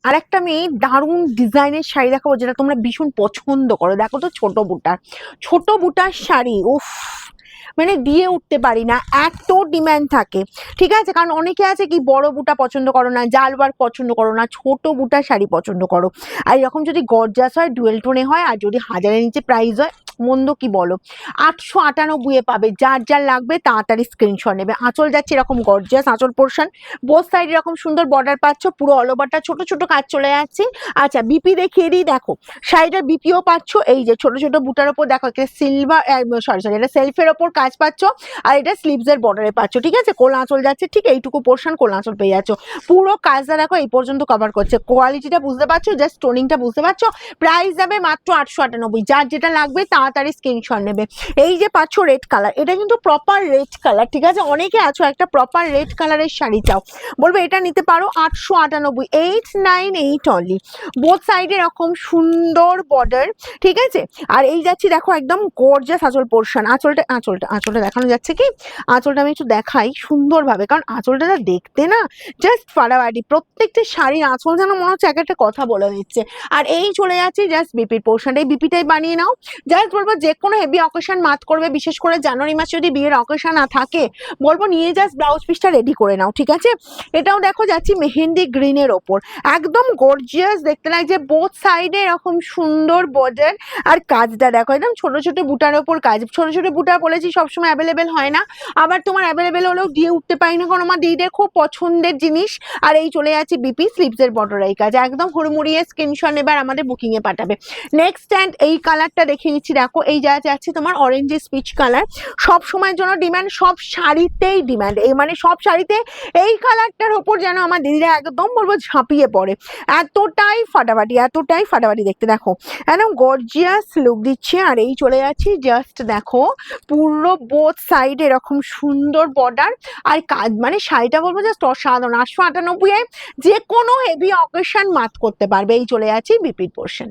আরেকটা মেয়ে দারুণ ডিজাইনের শাড়ি দেখাবো, যেটা তোমরা ভীষণ পছন্দ করো। দেখো তো ছোট বুটার শাড়ি, উফ, মানে দিয়ে উঠতে পারি না, এত ডিমান্ড থাকে। ঠিক আছে, কারণ অনেকে আছে কি বড় বুটা পছন্দ করো না, জাল ওয়ার্ক পছন্দ করো না, ছোট বুটা শাড়ি পছন্দ করো। আর এরকম যদি গর্জাস হয়, ডুয়েল টোনে হয়, আর যদি 1000-এর নিচে প্রাইস হয়, মন্দ কি বলো? 898-এ পাবে। যার যার লাগবে তাড়াতাড়ি স্ক্রিনশট নেবে। আঁচল যাচ্ছে এরকম গর্জাস আঁচল পোর্শন, বোথ সাইড এরকম সুন্দর বর্ডার পাচ্ছ, পুরো অল ওভারটা ছোট ছোট কাজ চলে যাচ্ছে। আচ্ছা, বিপি দেখিয়ে দিই, দেখো শাড়িটার বিপিও পাচ্ছ, এই যে ছোট ছোট বুটার ওপর দেখো একটা সিলভার, সরি এটা সেলফের ওপর কাজ পাচ্ছ, আর এটা স্লিভস এর বর্ডারে পাচ্ছ। ঠিক আছে, কোল আঁচল যাচ্ছে, ঠিক এইটুকু পোর্শন কোল আঁচল পেয়ে যাচ্ছ। পুরো কাজটা দেখো এই পর্যন্ত কভার করছে। কোয়ালিটিটা বুঝতে পারছো, জাস্ট টোনিংটা বুঝতে পারছো। প্রাইস যাবে মাত্র 898। যার যেটা লাগবে তাড়াতাড়ি স্ক্রিনশট নেবে। এই যে পাচ্ছ রেড কালার, এটা কিন্তু প্রপার রেড কালার। ঠিক আছে, অনেকে আছো একটা প্রপার রেড কালারের শাড়ি চাও, বলবো এটা নিতে পারো। 898, 898 অনলি। বোথ সাইডে এরকম সুন্দর বর্ডার। ঠিক আছে, আর এই যাচ্ছি দেখো একদম গর্জাস আঁচল পোর্শন। আঁচলটা দেখানো যাচ্ছে কি? আঁচলটা আমি একটু দেখাই সুন্দরভাবে, কারণ আঁচলটা যা দেখতে না জাস্ট ফাটাফাটি। প্রত্যেকটা শাড়ির আঁচল যেন মনে হচ্ছে এক একটা কথা বলে দিচ্ছে। আর এই চলে যাচ্ছি জাস্ট বিপির পোর্শনটা, এই বিপিটাই বানিয়ে নাও। জাস্ট বলবো যে কোনো হেভি অকেশন মাত করবে, বিশেষ করে জানুয়ারি মাসে যদি বিয়ের অকেশন না থাকে, বলবো নিয়ে জাস্ট ব্লাউজ পিসটা রেডি করে নাও। ঠিক আছে, এটাও দেখো যাচ্ছি মেহেন্দি গ্রিনের ওপর, একদম গর্জিয়াস দেখতে লাগছে। বোথ সাইডে এরকম সুন্দর বর্ডার, আর কাজটা দেখো একদম ছোট ছোট বুটার ওপর কাজ। ছোট ছোট বুটা বলেছি সবসময় অ্যাভেলেবেল হয় না, আবার তোমার অ্যাভেলেবেল হলেও দিয়ে উঠতে পারি না, কারণ আমার দিদিদের খুব পছন্দের জিনিস। আর এই চলে যাচ্ছে বিপি স্লিভস এর বর্ডার, এই কাজ একদম হুড়মুড়িয়ে স্ক্রিনশট নেবে আর আমাদের বুকিং এ পাঠাবে। নেক্সট স্ট্যান্ড এই কালারটা দেখে নিচ্ছি, দেখো এই যা যাচ্ছে তোমার অরেঞ্জ স্পিচ কালার, সব সময়ের জন্য ডিমান্ড, সব শাড়িতেই ডিমান্ড। এই মানে সব শাড়িতে এই কালারটার ওপর যেন আমার দিদিরা একদম বলবো ঝাঁপিয়ে পড়ে, এতটাই ফাটাফাটি দেখতে। দেখো একদম গর্জিয়াস লুক দিচ্ছে। আর এই চলে যাচ্ছি জাস্ট দেখো পুরো বোথ সাইড এরকম সুন্দর বর্ডার আর কাজ, মানে শাড়িটা বলবো জাস্ট অসাধারণ। 898 যে কোনো হেভি অকেশন মাত করতে পারবে। এই চলে যাচ্ছি বিপির পোর্শন।